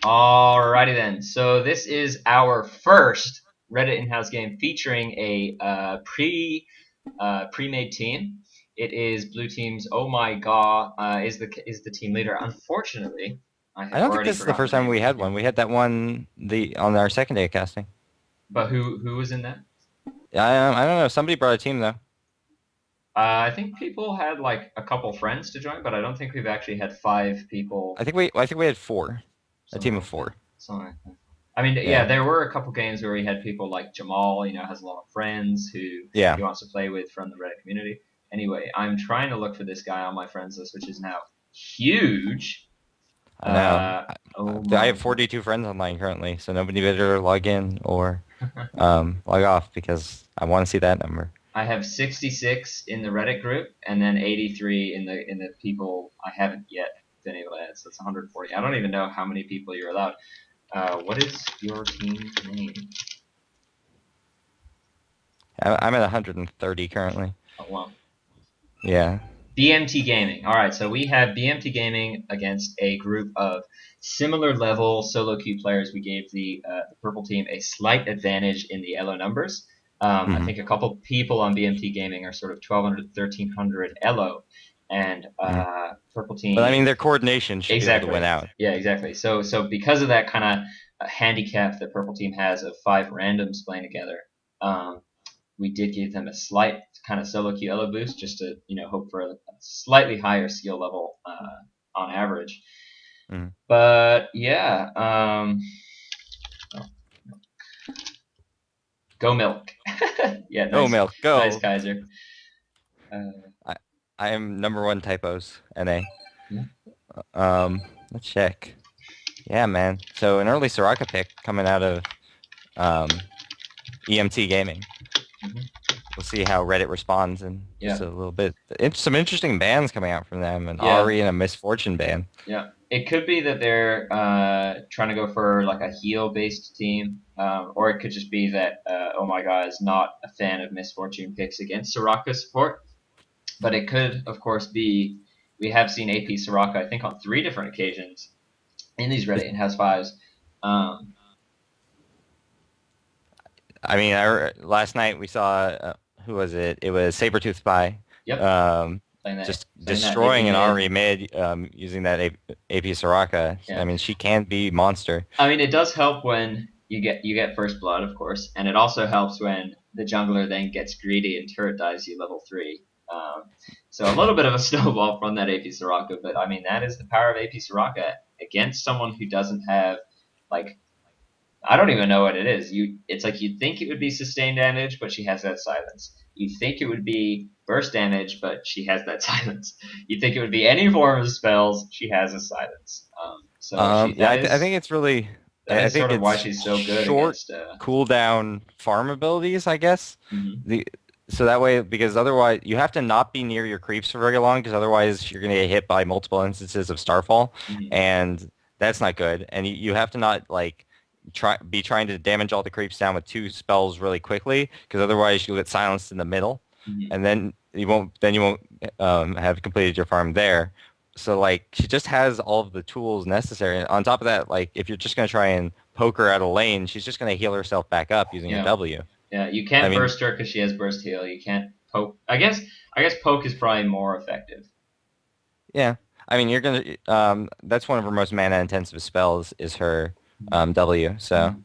Alrighty then. So this is our first Reddit in-house game featuring a pre-made team. It is blue team's Oh My God is the team leader. Unfortunately, I I have don't think already this is the forgotten first the time name we of the had team. one. We had that one on our second day of casting. But who was in that? Yeah, I don't know. Somebody brought a team though. I think people had like a couple friends to join, but I don't think we've actually had five people, I think we had four, a something team of like that. four. Something like that. I mean, yeah, Yeah, there were a couple games where we had people like Jamal, has a lot of friends who yeah. he wants to play with from the Reddit community. Anyway, I'm trying to look for this guy on my friends list, which is now huge. I know. Oh I my have 42 friends online currently, so nobody better log in or god. log off because I want to see that number. I have 66 in the Reddit group, and then 83 in the people I haven't yet been able to add. So it's 140. I don't even know how many people you're allowed. What is your team's name? I'm at 130 currently. Oh, well, Yeah. BMT Gaming. All right, so we have BMT Gaming against a group of similar level solo queue players. We gave the purple team a slight advantage in the elo numbers. I hmm think a couple people on BMT Gaming are sort of 1200, 1300 elo, and hmm purple But I mean, team their coordination should be able to win exactly. out. Yeah, exactly. So because of that kind of handicap that purple team has of five randoms playing together, um, we did give them a slight kind of solo queue elo boost just to hope for a slightly higher skill level on average. Mhm. But yeah, oh, go milk. Yeah, Go nice, Milk, nice go! Kaiser. Uh, I I am number one typos, NA. yeah. Let's check. Yeah, man. So an early Soraka pick coming out of um, EMT Gaming. Mhm. We'll see how Reddit responds in just Yeah, a little bit. Some interesting bans coming out from them, an yeah, Ari and a Misfortune ban. yeah. It could be that they're trying to go for like a heal-based team, or it could just be that Oh My God is not a fan of Misfortune picks against Soraka support. But it could, of course, be we have seen AP Soraka, I think, on three different occasions in these Reddit in-house fives. Um, I mean, last night we saw who was it? It was Sabretooth Spy, yep, um, playing just that AP destroying an mid. Ari mid using that AP Soraka. I Yeah, mean, she can be monster. I mean, it does help when you get first blood, of course, and it also helps when the jungler then gets greedy and turret dives you level three. Um, so a little bit of a snowball from that AP Soraka, but I mean that is the power of AP Soraka against someone who doesn't have like I don't even know what it is. It's like you'd think it would be sustained damage, but she has that silence. You think it would be burst damage, but she has that silence. You think it would be any form of spells, she has a silence. So she Yeah, that I is think it's really, that I is think sort of why it's she's so good short against. cooldown farm abilities, I guess. Mhm, The so that way, because otherwise you have to not be near your creeps for very long, because otherwise you're gonna get hit by multiple instances of Starfall, mhm. and that's not good. And you have to not like trying to damage all the creeps down with two spells really quickly, because otherwise you'll get silenced in the middle, Mhm. and then you won't have completed your farm there. So like she just has all of the tools necessary. And on top of that, like if you're just gonna try and poke her out of lane, she's just gonna heal herself back up using a Yeah, W. yeah. You I can't mean, burst her because she has burst heal. You can't poke. I guess poke is probably more effective. yeah. I mean, you're gonna. That's one of her most mana intensive spells is her W. So Mhm.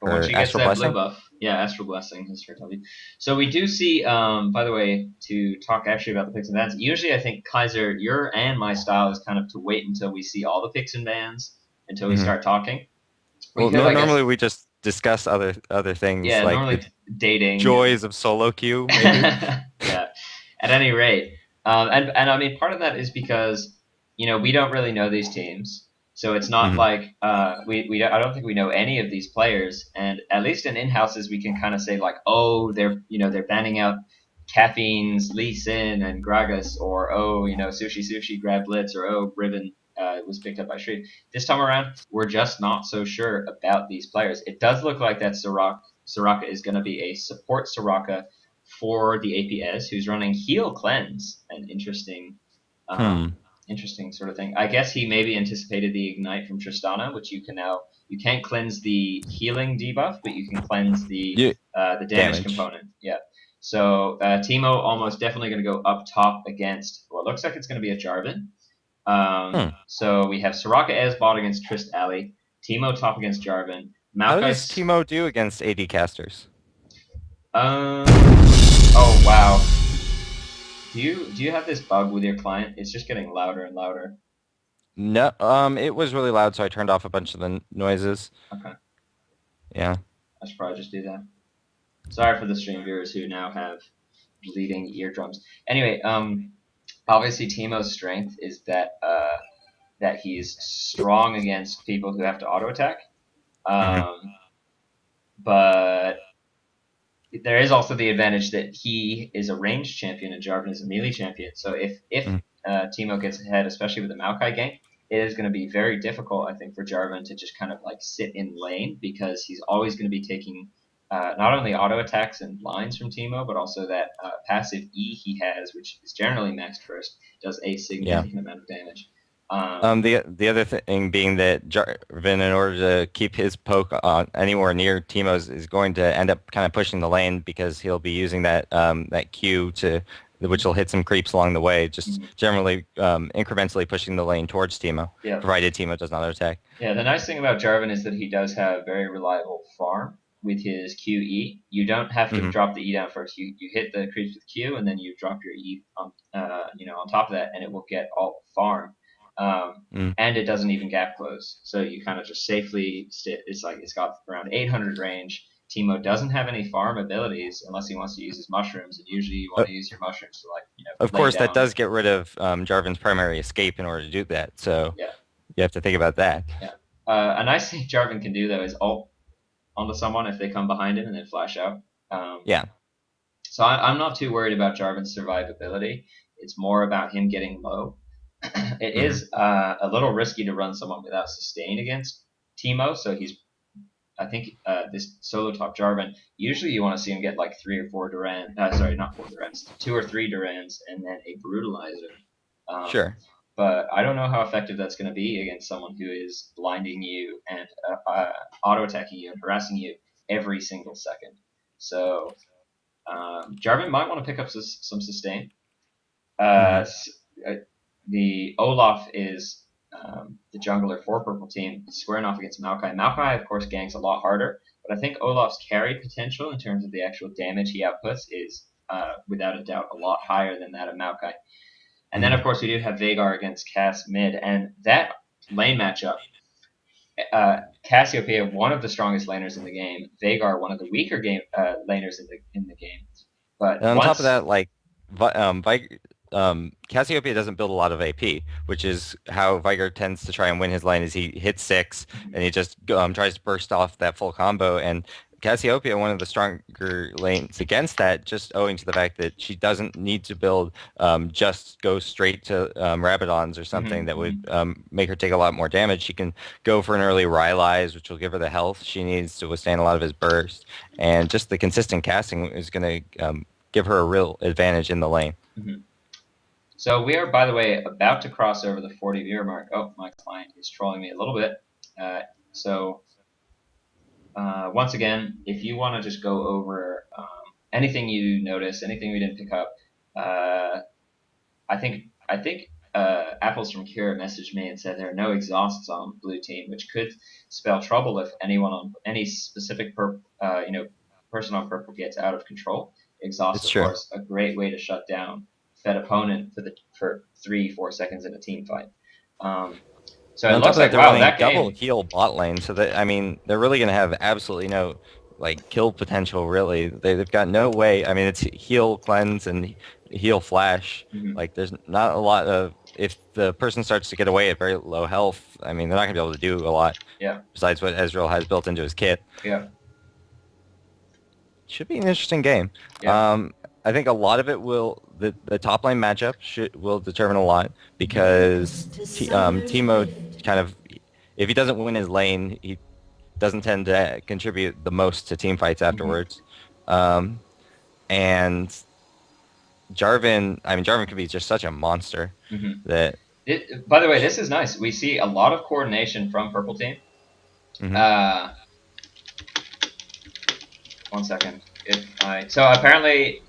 But when her she gets Astral that blue Blessing. buff, yeah, Astral Blessing is her W. So we do see, by the way, to talk actually about the picks and bans. Usually, I think Kaiser, your and my style is kind of to wait until we see all the picks and bans until we hmm start talking. We Well, could, no, I guess, normally we just discuss other things yeah, like the normally dating and joys of solo queue, maybe. yeah. At any rate, and I mean part of that is because we don't really know these teams, so it's not hmm like we I don't think we know any of these players, and at least in in-houses we can kind of say like oh they're banning out Caffeine's Lee Sin and Gragas, or oh Sushi grab Blitz, or oh Ribbon was picked up by Shriek. This time around we're just not so sure about these players. It does look like that Soraka is going to be a support Soraka for the APS, who's running Heal Cleanse, an interesting um, Hmm. Interesting sort of thing. I guess he maybe anticipated the ignite from Tristana, which you can't cleanse the healing debuff, but you can cleanse You the damage damage. component. Yeah. So Teemo almost definitely going to go up top against. Well, it looks like it's going to be a Jarvan. Hmm. So we have Soraka as bot against Trist Alley, Teemo top against Jarvan, How does Maokai's. Teemo do against AD casters? Um. Oh wow. Do you have this bug with your client? It's just getting louder and louder. No, it was really loud, so I turned off a bunch of the noises. Okay. Yeah. I should probably just do that. Sorry for the stream viewers who now have bleeding eardrums. Anyway, obviously Teemo's strength is that he's strong against people who have to auto attack. Hmm. But there is also the advantage that he is a ranged champion and Jarvan is a melee champion. So if Teemo gets ahead, especially with the Maokai gank, it is going to be very difficult, I think, for Jarvan to just kind of like sit in lane because he's always going to be taking not only auto attacks and lines from Teemo, but also that passive E he has, which is generally maxed first, does a Yeah. significant amount of damage. Um, The other thing being that Jarvan, in order to keep his poke on anywhere near Teemo's, is going to end up kind of pushing the lane because he'll be using that Q to which will hit some creeps along the way, just mhm. generally incrementally pushing the lane towards Teemo, Yeah. provided Teemo does not attack. Yeah, the nice thing about Jarvan is that he does have very reliable farm with his QE. You don't have to Hmm. drop the E down first. You hit the creeps with Q and then you drop your E on on top of that, and it will get all farm. Mm. And it doesn't even gap close, so you kind of just safely sit. It's like it's got around 800 range. Teemo doesn't have any farm abilities unless he wants to use his mushrooms, and usually you want to use your mushrooms to Of lay course, that down. does get rid of Jarvan's primary escape in order to do that. So Yeah, you have to think about that. yeah. A nice thing Jarvan can do though is ult onto someone if they come behind him and then flash out. Um, Yeah. so I'm not too worried about Jarvan's survivability. It's more about him getting low. It Hmm. is a little risky to run someone without sustain against Teemo. So I think this solo top Jarvan. Usually you want to see him get like 3 or 4 Duran. Sorry, not 4 Durans. 2 or 3 Durans and then a brutalizer. Um, Sure. but I don't know how effective that's going to be against someone who is blinding you and auto attacking you and harassing you every single second. So Jarvan might want to pick up some sustain. Hmm. Uh, uh, the Olaf is the jungler for purple team, squaring off against Maokai. Maokai, of course, ganks a lot harder, but I think Olaf's carry potential in terms of the actual damage he outputs is without a doubt a lot higher than that of Maokai. And then, Hmm. of course, we do have Vagar against Cass mid, and that lane matchup. Cassiopeia, one of the strongest laners in the game. Vagar, one of the weaker laners in the game. But And on top of once, that, like, Cassiopeia doesn't build a lot of AP, which is how Viger tends to try and win his lane. Is he hits six and he just tries to burst off that full combo. And Cassiopeia, one of the stronger lanes against that, just owing to the fact that she doesn't need to build just go straight to Rabadons or something that would make her take a lot more damage. She can go for an early Rylai's, which will give her the health she needs to withstand a lot of his burst. And just the consistent casting is going to give her a real advantage in the lane. So we are, by the way, about to cross over the 40 viewer mark. Oh, my client is trolling me a little bit. So once again, if you want to just go over anything you notice, anything we didn't pick up, uh, I think Apples from Cure messaged me and said there are no exhausts on blue team, which could spell trouble if anyone on any specific person on purple gets out of control. Exhaust, It's of true. course, a great way to shut down Fed opponent for 3-4 seconds in a team fight. Um, so And it on top looks of that, like they're wow, running that double game. heal bot lane, so that I mean, they're really going to have absolutely no like kill potential. Really, they've got no way. I mean, it's heal cleanse and heal flash. Mhm. Like, there's not a lot of if the person starts to get away at very low health. I mean, they're not going to be able to do a lot Yeah, besides what Ezreal has built into his kit. yeah, Should be an interesting game. yeah. Um, I think a lot of it the top lane matchup will determine a lot because To Summoner's Teemo Rift. kind of if he doesn't win his lane, he doesn't tend to contribute the most to team fights Mhm. afterwards. Um, and Jarvan, I mean Jarvan can be just such a monster Mhm. that. By the way, this is nice. We see a lot of coordination from purple team. Hmm. 1 second. So apparently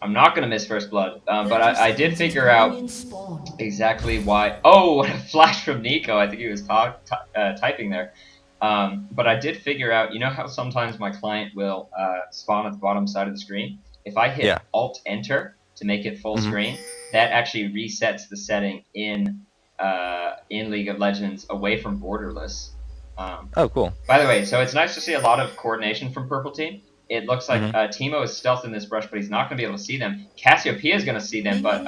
I'm not gonna miss first blood, but I did figure out exactly why. Oh, what a flash from Nico! I think he was typing there. But I did figure out. You know how sometimes my client will spawn at the bottom side of the screen. If I hit Yeah. Alt Enter to make it full Hmm. screen, that actually resets the setting in League of Legends away from borderless. Um, Oh, cool. by the way, so it's nice to see a lot of coordination from purple team. It looks like Hmm. Teemo is stealth in this brush, but he's not going to be able to see them. Cassiopeia is going to see them, but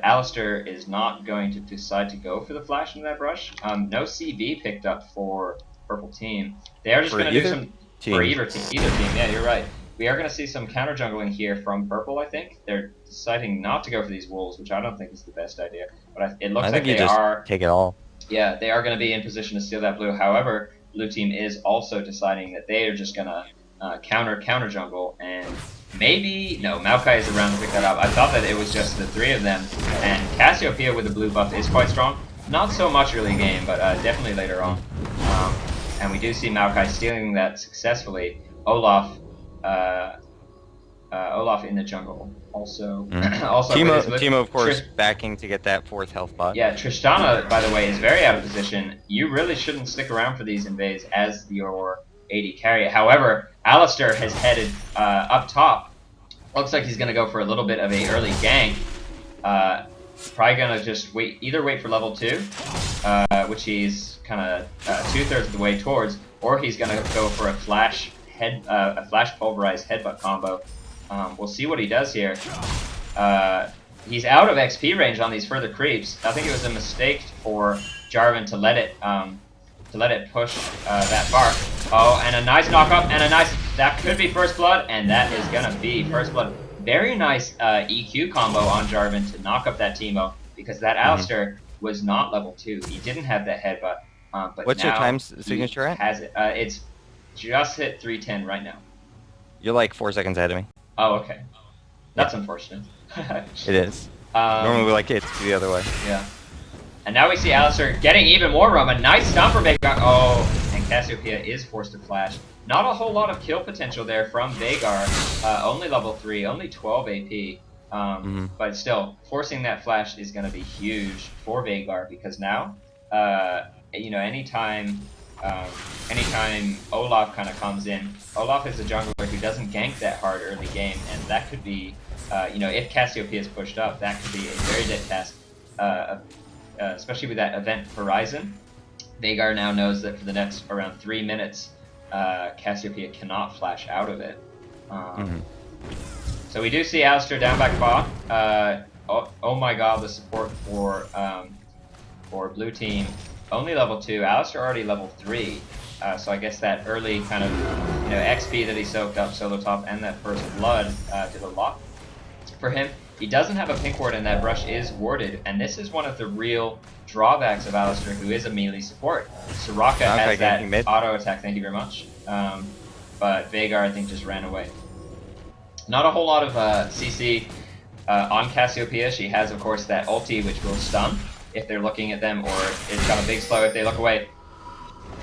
Alistair is not going to decide to go for the flash in that brush. No CV picked up for purple team. They are just For going to do either some for team. either team. Yeah, you're right. We are going to see some counter jungling here from purple. I think they're deciding not to go for these wolves, which I don't think is the best idea. But it looks I like think you they just are. take it all. Yeah, they are going to be in position to steal that blue. However, blue team is also deciding that they are just going to counter jungle, and maybe no, Maokai is around to pick that up. I thought that it was just the three of them, and Cassiopeia with the blue buff is quite strong. Not so much early game, but definitely later on. Um, and we do see Maokai stealing that successfully. Uh, Olaf in the jungle. Also, also with his Teemo, of course, Trish, backing to get that 4th health bot. yeah, Tristana, by the way, is very out of position. You really shouldn't stick around for these invades as your AD carry. However, Alistair has headed up top. Looks like he's going to go for a little bit of a early gank. Probably going to just either wait for level 2, which he's kind of 2/3 of the way towards, or he's going to go for a flash pulverized headbutt combo. We'll see what he does here. He's out of XP range on these further creeps. I think it was a mistake for Jarvan to let it push that far. Oh, and a nice knock up, and that could be first blood, and that is gonna be first blood. Very nice EQ combo on Jarvan to knock up that Teemo, because that Alistair was not level 2. He didn't have that headbutt, but What's now your time he signature at? has it. It's just hit 310 right now. You're like 4 seconds ahead of me. Oh, okay. That's Yeah. unfortunate. It is. Normally we like it to be the other way. Yeah. And now we see Alistair getting even more room. A nice stomp for Veigar. Oh, and Cassiopeia is forced to flash. Not a whole lot of kill potential there from Veigar. Only level 3, only 12 AP. But still, forcing that flash is going to be huge for Veigar, because now, anytime Olaf kind of comes in, Olaf is a jungler who doesn't gank that hard early game, and that could be, if Cassiopeia is pushed up, that could be a very dead task, especially with that event Horizon. Veigar now knows that for the next around 3 minutes, Cassiopeia cannot flash out of it. So we do see Alistair down back bot. Oh my god, the support for blue team. Only level 2. Alistair already level 3. So I guess that early kind of XP that he soaked up solo top and that first blood did a lot for him. He doesn't have a pink ward, and that brush is warded, and this is one of the real drawbacks of Alistair, who is a melee support. Soraka has that auto attack, thank you very much. But Veigar, I think, just ran away. Not a whole lot of CC on Cassiopeia. She has, of course, that ulti, which will stun if they're looking at them, or it's got a big slow if they look away.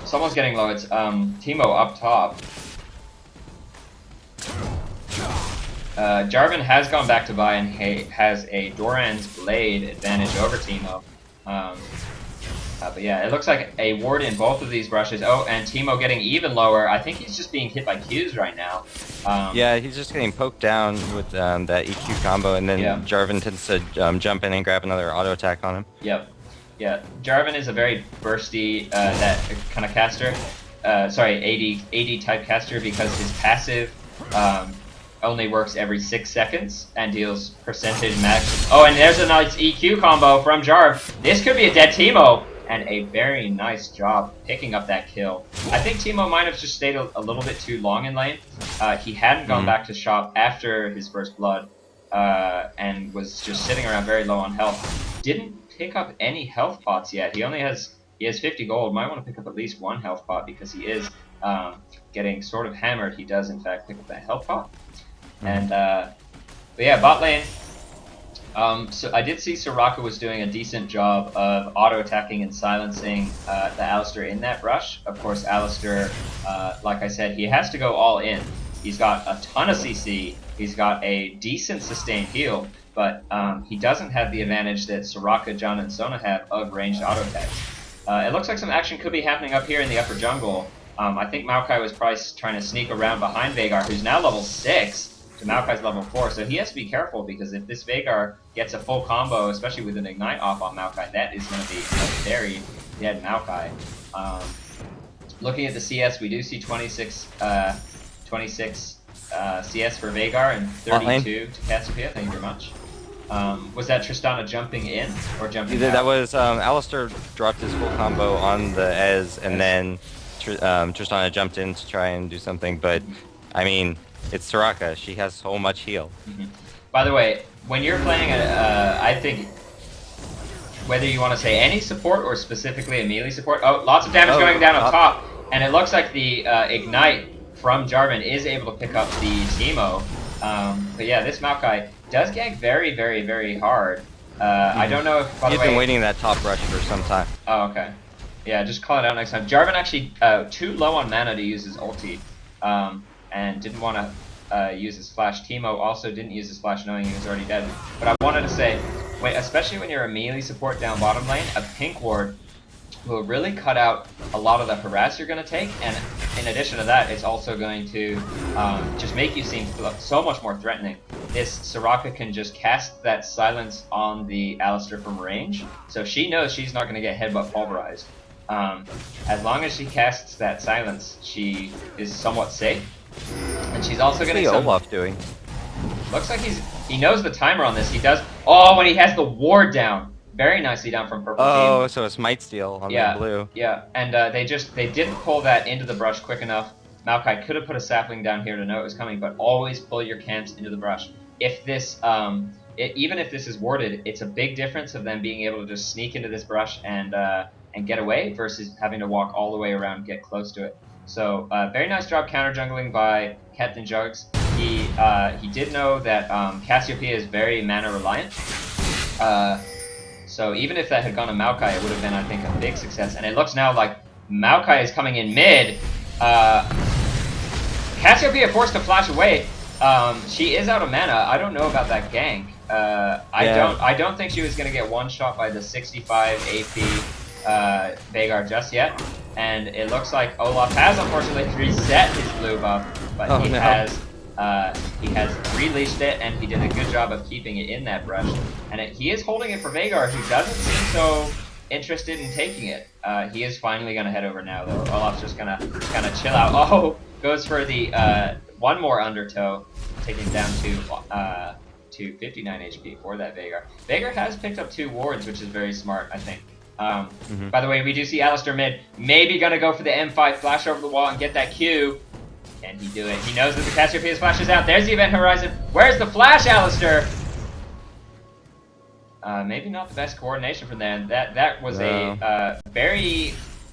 Someone's getting low. It's Teemo up top. Jarvan has gone back to buy and has a Doran's Blade advantage over Teemo. But yeah, it looks like a ward in both of these brushes. Oh, and Teemo getting even lower. I think he's just being hit by Qs right now. Yeah, he's just getting poked down with that EQ combo, and then Jarvan tends to jump in and grab another auto attack on him. Yep. Yeah, Jarvan is a very bursty, that kind of caster. AD type caster, because his passive only works every 6 seconds and deals percentage max. Oh, and there's a nice EQ combo from Jarv. This could be a dead Teemo, and a very nice job picking up that kill. I think Teemo might have just stayed a little bit too long in lane. He hadn't gone back to shop after his first blood, and was just sitting around very low on health. Didn't pick up any health pots yet. He has 50 gold. Might want to pick up at least one health pot, because he is getting sort of hammered. He does in fact pick up that health pot. And but yeah, bot lane, So I did see Soraka was doing a decent job of auto-attacking and silencing the Alistair in that rush. Of course, Alistair, like I said, he has to go all in. He's got a ton of CC, he's got a decent sustained heal, but he doesn't have the advantage that Soraka, John, and Sona have of ranged auto-attacks. It looks like some action could be happening up here in the upper jungle. I think Maokai was probably trying to sneak around behind Veigar, who's now level 6. To Maokai's level 4, so he has to be careful because if this Veigar gets a full combo, especially with an Ignite off on Maokai, that is going to be a very dead Maokai. Looking at the CS, we do see 26 CS for Veigar and 32 to Cassiopeia. Thank you very much. Was that Tristana jumping in or jumping out? That was Alistair dropped his full combo on the Ez, and then Tristana jumped in to try and do something, but I mean, it's Soraka. She has so much heal. By the way, when you're playing, I think whether you want to say any support or specifically a melee support. Oh, lots of damage going down up top, and it looks like the Ignite from Jarvan is able to pick up the Teemo. But yeah, this Maokai does gank very, very, very hard. I don't know if, by the way, he's been waiting that top rush for some time. Oh, okay. Yeah, just call it out next time. Jarvan actually too low on mana to use his ulti. And didn't want to use his flash. Teemo also didn't use his flash knowing he was already dead. But I wanted to say, especially when you're a melee support down bottom lane, a pink ward will really cut out a lot of the harass you're going to take, and in addition to that, it's also going to just make you seem so much more threatening. This Soraka can just cast that silence on the Alistair from range, so she knows she's not going to get headbutt pulverized. As long as she casts that silence, she is somewhat safe. And she's also getting some... Olaf doing? Looks like he knows the timer on this. He does... Oh, when he has the ward down. Very nicely done from purple team. Oh, so it's Might Steal on the blue. Yeah, and they didn't pull that into the brush quick enough. Maokai could have put a sapling down here to know it was coming, but always pull your camps into the brush. If this, even if this is warded, it's a big difference of them being able to just sneak into this brush and get away versus having to walk all the way around and get close to it. So very nice job counter jungling by Captain Jugs. He did know that Cassiopeia is very mana reliant. So even if that had gone to Maokai, it would have been, I think, a big success. And it looks now like Maokai is coming in mid. Cassiopeia forced to flash away. She is out of mana. I don't know about that gank. I don't think she was gonna get one shot by the 65 AP Veigar just yet. And it looks like Olaf has unfortunately reset his blue buff, but he has released it, and he did a good job of keeping it in that brush. And he is holding it for Veigar, who doesn't seem so interested in taking it. He is finally going to head over now, though. Olaf's just going to kind of chill out. Oh, goes for the one more undertow, taking down to 59 HP for that Veigar. Veigar has picked up 2 wards, which is very smart, I think. By the way, we do see Alistair mid, maybe going to go for the M5 flash over the wall and get that Q. Can he do it? He knows that the Cassiopeia's flash is out. There's the event horizon. Where's the flash, Alistair? Maybe not the best coordination from them. That was a very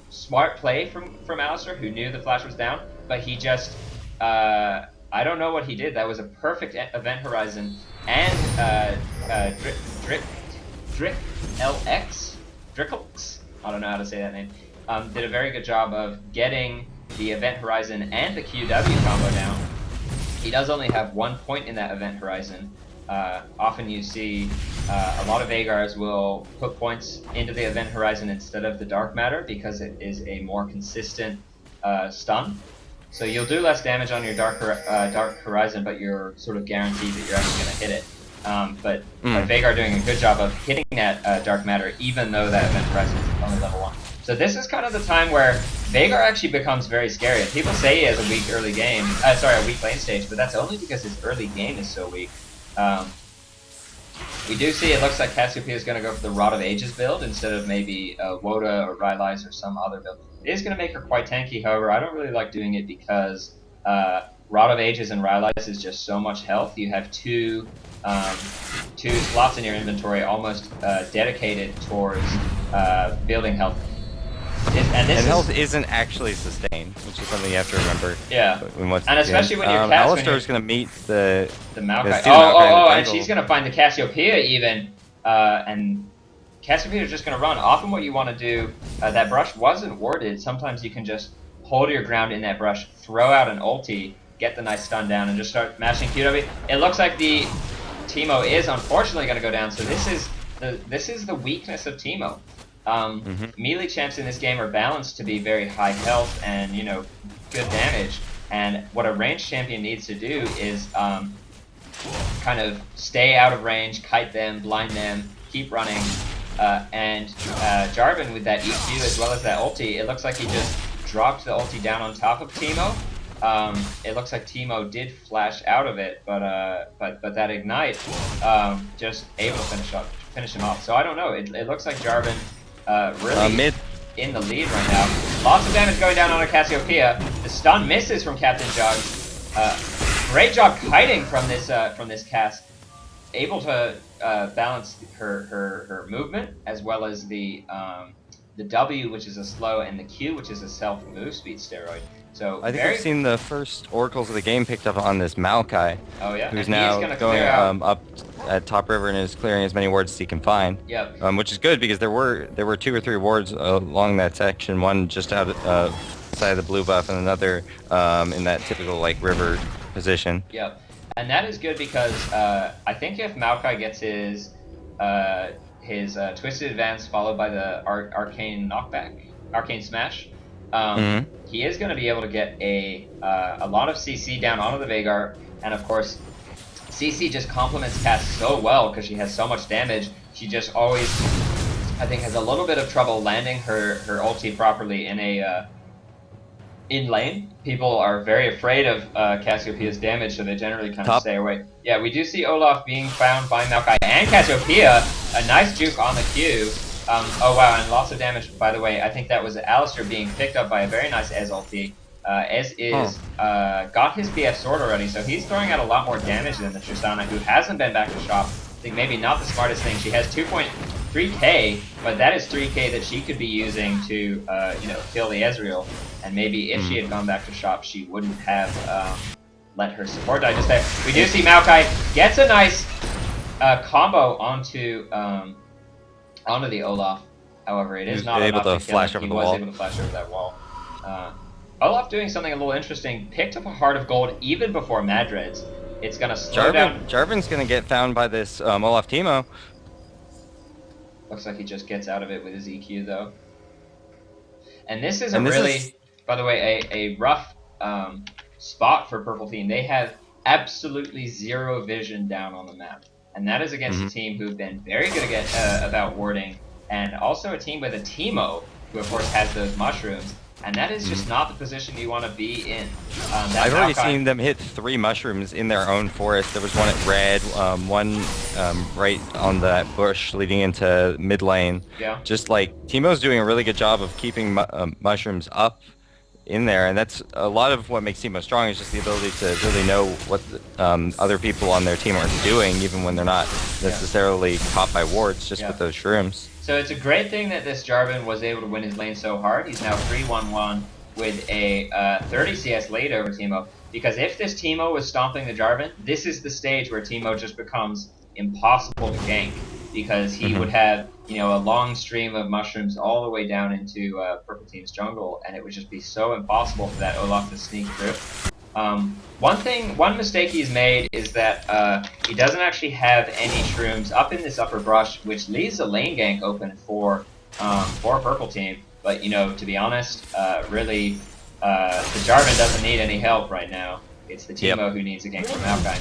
smart play from Alistair, who knew the flash was down, but he just I don't know what he did. That was a perfect event horizon, and Drickelx, I don't know how to say that name, did a very good job of getting the event horizon and the QW combo down. He does only have 1 point in that event horizon. Often you see a lot of Veigars will put points into the event horizon instead of the dark matter because it is a more consistent stun. So you'll do less damage on your dark horizon, but you're sort of guaranteed that you're actually going to hit it. But Veigar doing a good job of hitting that dark matter, even though that event horizon is only level 1. So this is kind of the time where Veigar actually becomes very scary. And people say he has a weak early game, a weak lane stage, but that's only because his early game is so weak. We do see it looks like Cassiopeia is going to go for the Rod of Ages build instead of maybe Woda or Rylai's or some other build. It is going to make her quite tanky, however, I don't really like doing it because Rod of Ages and Rylai's is just so much health. You have two slots in your inventory almost dedicated towards building health. And this And is health isn't actually sustained, which is something you have to remember. yeah, and especially when you're Alistar's gonna meet the Maokai. see the Maokai in the And jungle. she's gonna find the Cassiopeia even, and Cassiopeia is just gonna run. Often, what you want to do, that brush wasn't warded. Sometimes you can just hold your ground in that brush, throw out an ulti, get the nice stun down, and just start mashing QW. It looks like the Teemo is unfortunately gonna go down. So this is the weakness of Teemo. Melee champs in this game are balanced to be very high health and good damage. And what a ranged champion needs to do is kind of stay out of range, kite them, blind them, keep running. And Jarvan with that EQ as well as that ulti, it looks like he just dropped the ulti down on top of Teemo. It looks like Teemo did flash out of it, but that ignite just able to finish him off. So I don't know. It looks like Jarvan really mid in the lead right now. Lots of damage going down on a Cassiopeia. The stun misses from Captain Jug. Great job kiting from this Cass. Able to balance her movement as well as the W, which is a slow, and the Q, which is a self move speed steroid. So I think we've seen the first oracles of the game picked up on this Maokai. Oh yeah, who's and now going up at top river and is clearing as many wards as he can find. Yep. Which is good because there were 2 or 3 wards along that section. One just out side of the blue buff, and another in that typical like river position. Yep. And that is good because I think if Maokai gets his Twisted Advance followed by the Arcane Knockback, Arcane Smash, he is going to be able to get a lot of CC down onto the Veigar, and of course, CC just complements Cass so well because she has so much damage. She just always, I think, has a little bit of trouble landing her ulti properly in lane. People are very afraid of Cassiopeia's damage, so they generally kind of stay away. Yeah, we do see Olaf being found by Maokai and Cassiopeia. A nice juke on the Q. Oh wow, and lots of damage, by the way. I think that was Alistar being picked up by a very nice Ez ulti. Ez is got his BF sword already, so he's throwing out a lot more damage than the Tristana, who hasn't been back to shop. I think maybe not the smartest thing. She has 2.3k, but that is 3k that she could be using to kill the Ezreal. And maybe if she had gone back to shop, she wouldn't have let her support die just there. We do see Maokai gets a nice combo onto the Olaf. However, it is not able enough to kill flash him. over the wall. He was able to flash over that wall. Olaf doing something a little interesting. Picked up a Heart of Gold even before Madred's. It's gonna slow down. Jarvan's gonna get found by this Olaf Teemo. Looks like he just gets out of it with his EQ though. And this is really, by the way, a rough spot for Purple Team. They have absolutely zero vision down on the map. And that is against a team who've been very good about warding, and also a team with a Teemo, who of course has those mushrooms, and that is just not the position you want to be in. I've already seen them hit 3 mushrooms in their own forest. There was one at red, one right on that bush leading into mid lane. Yeah. Just like, Teemo's doing a really good job of keeping mushrooms up in there, and that's a lot of what makes Teemo strong, is just the ability to really know what other people on their team are doing, even when they're not necessarily caught by wards, just with those shrooms. So it's a great thing that this Jarvan was able to win his lane so hard. He's now 3-1-1 with a 30 CS lead over Teemo, because if this Teemo was stomping the Jarvan, this is the stage where Teemo just becomes impossible to gank, because he would have a long stream of mushrooms all the way down into Purple Team's jungle, and it would just be so impossible for that Olaf to sneak through. One mistake he's made is that he doesn't actually have any shrooms up in this upper brush, which leaves a lane gank open for Purple Team. But to be honest, really, the Jarvan doesn't need any help right now. It's the Teemo who needs a gank from Maokai.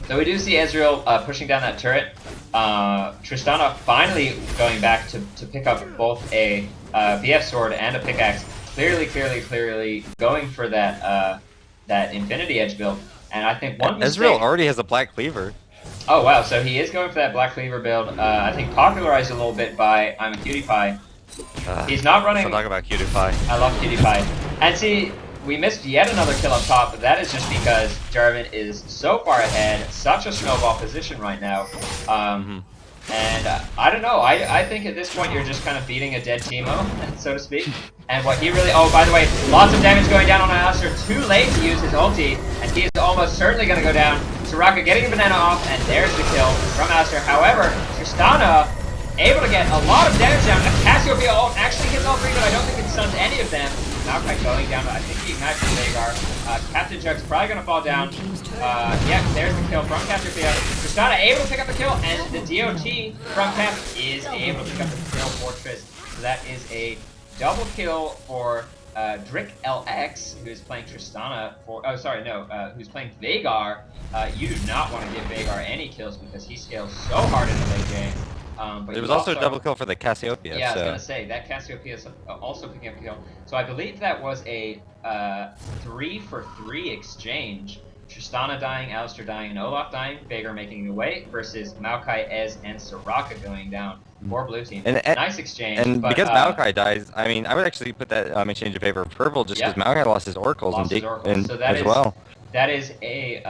So we do see Ezreal pushing down that turret. Tristana finally going back to pick up both a BF sword and a pickaxe. Clearly going for that Infinity Edge build. And I think one mistake... Ezreal already has a Black Cleaver. Oh wow, so he is going for that Black Cleaver build. I think popularized a little bit by I'm a Cutie Pie. He's not running... Let's talk about Cutie Pie. I love Cutie Pie. And see, we missed yet another kill up top, but that is just because Jarvan is so far ahead, such a snowball position right now. And I don't know. I think at this point you're just kind of beating a dead Teemo, so to speak. And what he really... Oh, by the way, lots of damage going down on Alistair. Too late to use his ulti, and he is almost certainly going to go down. Soraka getting a banana off, and there's the kill from Alistair. However, Tristana able to get a lot of damage down. Cassiopeia ult actually hits all three, but I don't think it stuns any of them. Maokai going down, but I think he ignites the Veigar. Captain Jug's probably going to fall down. Yeah, there's the kill from Cassiopeia. Tristana able to pick up the kill, and the DOT from Cap is able to pick up the kill for Triss. So that is a double kill for Drick LX, who's playing Tristana for... Oh, sorry, no. Who's playing Veigar. You do not want to give Veigar any kills because he scales so hard in the late game. But There was also a double kill for the Cassiopeia. Yeah, I was so. going to say, that Cassiopeia is also picking up a kill. So I believe that was a 3-for-3 exchange. Tristana dying, Alistair dying, and Olaf dying. Veigar making the way versus Maokai, Ez, and Soraka going down for blue team. Nice exchange. And but, because Maokai dies, I mean, I would actually put that exchange in favor of purple just because Maokai lost his oracles, and so that as is, well. That is a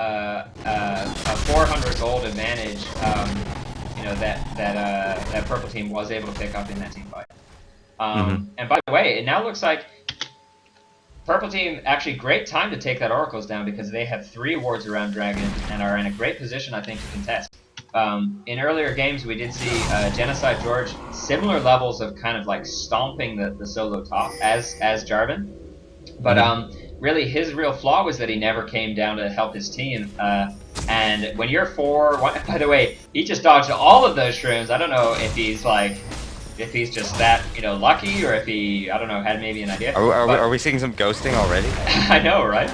400 gold advantage. You know, that purple team was able to pick up in that team fight. And by the way, it now looks like purple team, actually great time to take that oracles down because they have 3 wards around Dragon and are in a great position, I think, to contest. In earlier games, we did see Genocide George similar levels of kind of like stomping the solo top as Jarvan. But really, his real flaw was that he never came down to help his team. And when you're 4, by the way, he just dodged all of those shrooms. I don't know if he's like, if he's just that, you know, lucky, or if he, I don't know, had maybe an idea. Are we seeing some ghosting already? I know, right?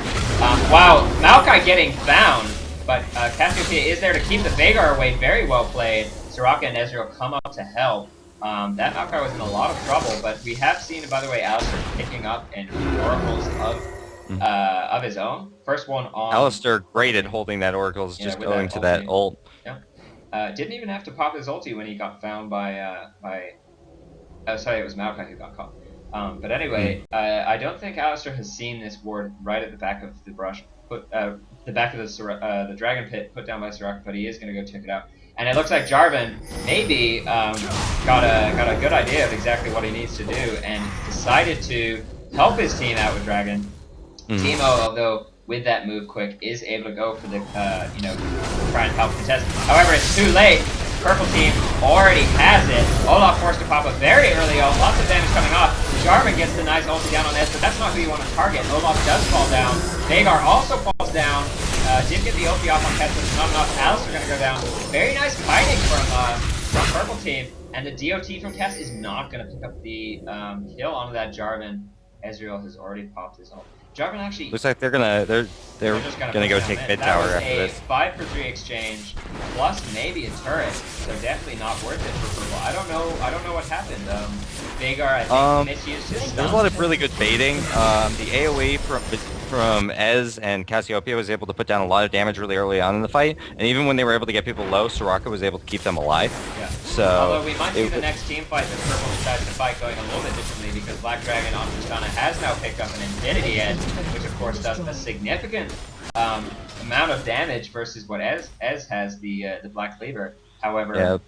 Wow, Maokai getting found, but Cassiopeia is there to keep the Veigar away. Very well played. Soraka and Ezreal come up to help. That Maokai was in a lot of trouble, but we have seen, by the way, Alistair picking up and oracles of his own. First one on... Alistair great at holding that oracles, just going to that ult. Yeah. Didn't even have to pop his ulti when he got found by oh, sorry, it was Maokai who got caught. But anyway, I don't think Alistair has seen this ward right at the back of the brush, the back of the dragon pit put down by Soraka, but he is going to go check it out. And it looks like Jarvan maybe got a good idea of exactly what he needs to do and decided to help his team out with Dragon. Teemo, although with that move quick, is able to go for the, you know, try and help contest. However, it's too late. Purple team already has it. Olaf forced to pop a very early ult. Lots of damage coming off. Jarvan gets the nice ulti down on Ez, but that's not who you want to target. Olaf does fall down. Veigar also falls down. Did get the ulti off on Kess, but it's not enough. Alistair gonna go down. Very nice fighting from Purple team. And the DOT from Kess is not gonna pick up the kill onto that Jarvan. Ezreal has already popped his ult. Jarvan actually looks like they're gonna go take mid tower after this. 5-for-3 exchange plus maybe a turret, so definitely not worth it for Purple. I don't know what happened. Veigar, I think, misused his stun. There was a lot of really good baiting. The AoE from Ez and Cassiopeia was able to put down a lot of damage really early on in the fight, and even when they were able to get people low, Soraka was able to keep them alive. Yeah. So although we might see the next team fight that Purple decides to fight going a little bit differently because Black Dragon on Tristana has now picked up an Infinity Edge, which of course does a significant amount of damage versus what Ez has, the Black Cleaver. However,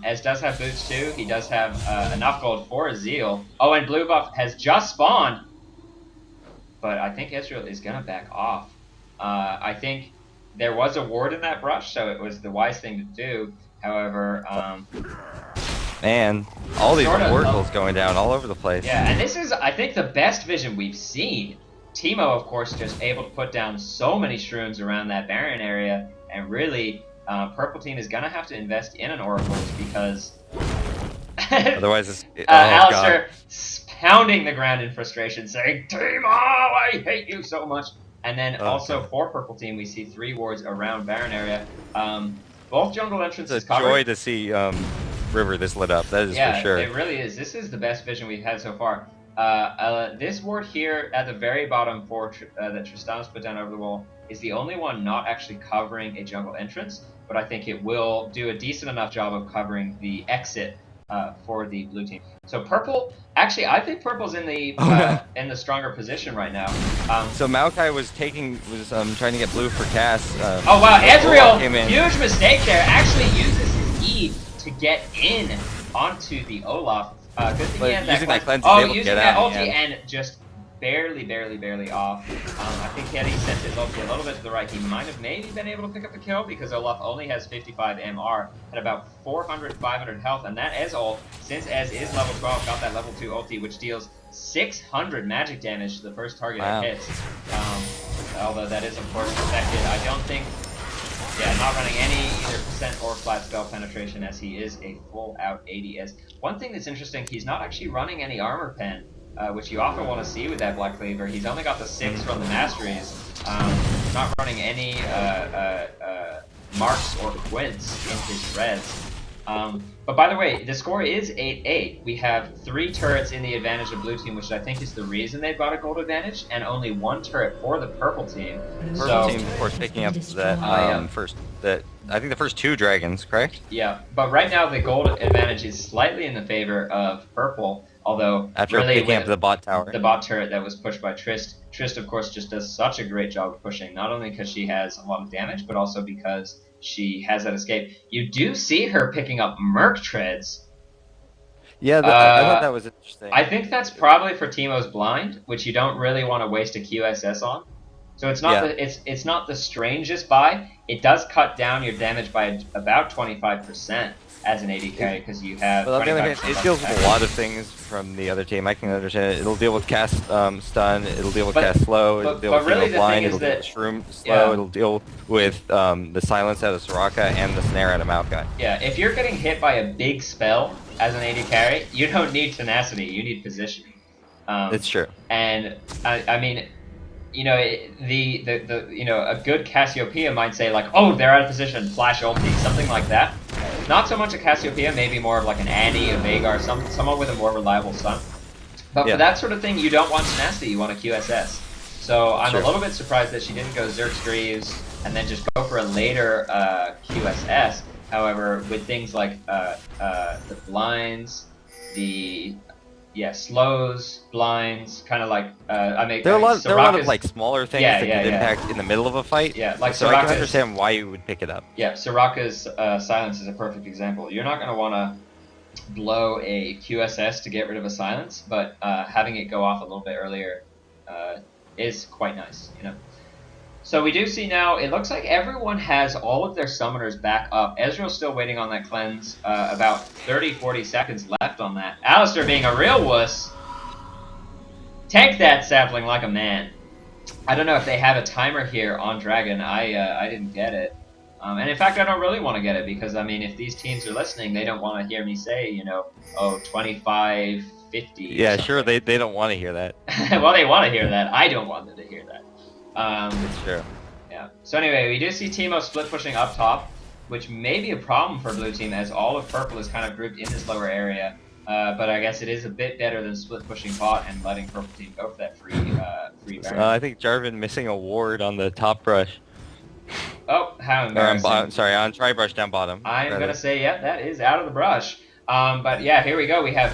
Ez does have boots too. He does have enough gold for a Zeal. Oh, and blue buff has just spawned. But I think Ezreal is going to back off. I think there was a ward in that brush, so it was the wise thing to do. However, man, all these oracles going down all over the place. Yeah, and this is, I think, the best vision we've seen. Teemo, of course, just able to put down so many shrooms around that Baron area, and really, Purple team is going to have to invest in an oracles because... Otherwise, it's... Alistair pounding the ground in frustration, saying, Teemo, I hate you so much. And then also for Purple team, we see 3 wards around Baron area. Both jungle entrances covered. It's a joy to see River this lit up, that is for sure. Yeah, it really is. This is the best vision we've had so far. This ward here at the very bottom for that Tristana's put down over the wall is the only one not actually covering a jungle entrance, but I think it will do a decent enough job of covering the exit for the blue team. So Purple, actually, I think Purple's in the in the stronger position right now. So Maokai was trying to get blue for Cass. Oh wow, Ezreal, huge mistake there. Actually uses his E to get in onto the Olaf. Good thing But he had that using that cleanse. cleanse, he's Oh, able to using get that out, ulti and- and just barely off. I think had he sent his ulti a little bit to the right, he might have maybe been able to pick up the kill because Olaf only has 55 MR at about 400, 500 health, and that Ez ult, since Ez is level 12, got that level 2 ulti, which deals 600 magic damage to the first target Wow. it hits. Although that is of course protected. I don't think, not running any either percent or flat spell penetration as he is a full out ADS. One thing that's interesting, he's not actually running any armor pen. Which you often want to see with that Black Cleaver. He's only got the 6 from the Masteries. Not running any marks or quints in his reds. But by the way, the score is 8-8. We have 3 turrets in the advantage of blue team, which I think is the reason they've got a gold advantage, and only 1 turret for the purple team. Purple team, of course, picking up that I think the first 2 dragons, correct? Yeah, but right now the gold advantage is slightly in the favor of purple, although After really picking up the bot tower. The bot turret that was pushed by Trist. Trist, of course, just does such a great job of pushing, not only because she has a lot of damage, but also because she has that escape. You do see her picking up Merc Treads. Yeah, I thought that was interesting. I think that's probably for Teemo's blind, which you don't really want to waste a QSS on. So it's not it's not the strangest buy. It does cut down your damage by about 25% as an AD carry because you have. But on the other hand, it deals with a lot of things from the other team. I can understand it. It'll deal with cast stun. It'll deal with cast slow. It'll deal with really blind. It'll deal with shroom slow. It'll deal with the silence out of Soraka and the snare out of Maokai. Yeah, if you're getting hit by a big spell as an AD carry, you don't need tenacity. You need positioning. It's true. And I mean, you know, a good Cassiopeia might say like, oh, they're out of position, flash ulti, something like that. Not so much a Cassiopeia, maybe more of like an Annie, a Veigar, someone with a more reliable stun. But for that sort of thing, you don't want tenacity, you want a QSS. So I'm a little bit surprised that she didn't go Zerx Greaves and then just go for a later QSS. However, with things like the blinds, the slows, blinds, kind of like there are a lot of like smaller things that can impact in the middle of a fight. Yeah, like so I can understand why you would pick it up. Yeah, Soraka's silence is a perfect example. You're not going to want to blow a QSS to get rid of a silence, but having it go off a little bit earlier is quite nice, you know. So we do see now, it looks like everyone has all of their summoners back up. Ezreal's still waiting on that cleanse, about 30-40 seconds left on that. Alistar being a real wuss. Tank that sapling like a man. I don't know if they have a timer here on Dragon. I didn't get it. And in fact, I don't really want to get it because, I mean, if these teams are listening, they don't want to hear me say, you know, oh, 25, 50. Yeah, sure, they don't want to hear that. Well, they want to hear that. I don't want them to hear that. It's true. Yeah. So anyway, we do see Teemo split pushing up top, which may be a problem for blue team as all of purple is kind of grouped in this lower area. But I guess it is a bit better than split pushing bot and letting purple team go for that free Baron. I think Jarvan missing a ward on the top brush. Oh, how embarrassing. On tri-brush down bottom. I'm going to say, that is out of the brush. But yeah, here we go. We have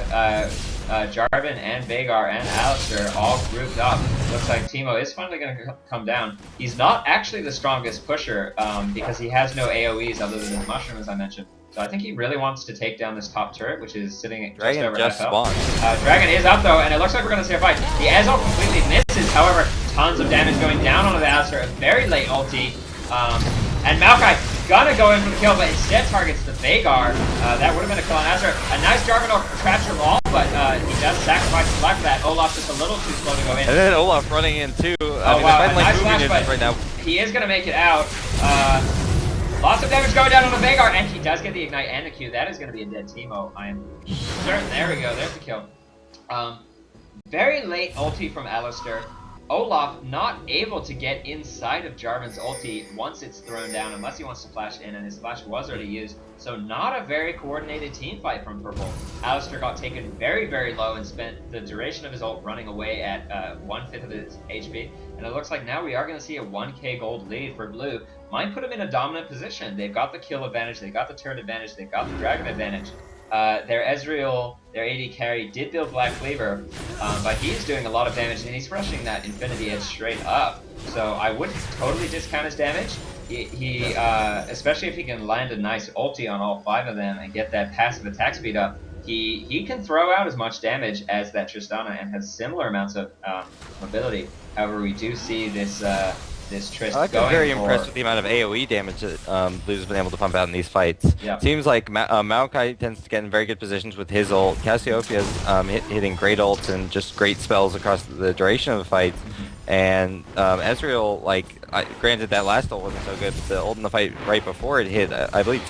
Jarvan and Veigar and Alistar all grouped up. Looks like Teemo is finally going to come down. He's not actually the strongest pusher because he has no AoEs other than his mushroom, as I mentioned. So I think he really wants to take down this top turret, which is sitting at just over half health. Dragon is up though, and it looks like we're going to see a fight. The Ez ult completely misses, however, tons of damage going down onto the Alistar. A very late ulti. And Maokai gonna go in for the kill, but instead targets the Veigar. That would have been a kill on Alistar. A nice Jarvan ult traps your all, but he does sacrifice his life for that. Olaf just a little too slow to go in. And then Olaf running in too. Oh wow, a nice flash, but right now. He is gonna make it out. Lots of damage going down on the Veigar, and he does get the ignite and the Q. That is gonna be a dead Teemo. I am certain. There we go. There's the kill. Very late ulti from Alistar. Olaf not able to get inside of Jarvan's ulti once it's thrown down unless he wants to flash in, and his flash was already used. So not a very coordinated team fight from purple. Alistar got taken very, very low and spent the duration of his ult running away at 1/5 of his HP. And it looks like now we are going to see a 1k gold lead for blue. Might put him in a dominant position. They've got the kill advantage, they've got the turret advantage, they've got the dragon advantage. Their Ezreal, their AD carry, did build Black Cleaver, but he's doing a lot of damage, and he's rushing that Infinity Edge straight up. So I wouldn't totally discount his damage. He especially if he can land a nice ulti on all 5 of them and get that passive attack speed up, he can throw out as much damage as that Tristana and has similar amounts of mobility. However, we do see this this Trist I'm going very for... impressed with the amount of AoE damage that Blue's been able to pump out in these fights. Yeah. Seems like Maokai tends to get in very good positions with his ult. Cassiopeia's hitting great ults and just great spells across the duration of the fight. And Ezreal, like, granted that last ult wasn't so good, but the ult in the fight right before it hit, I believe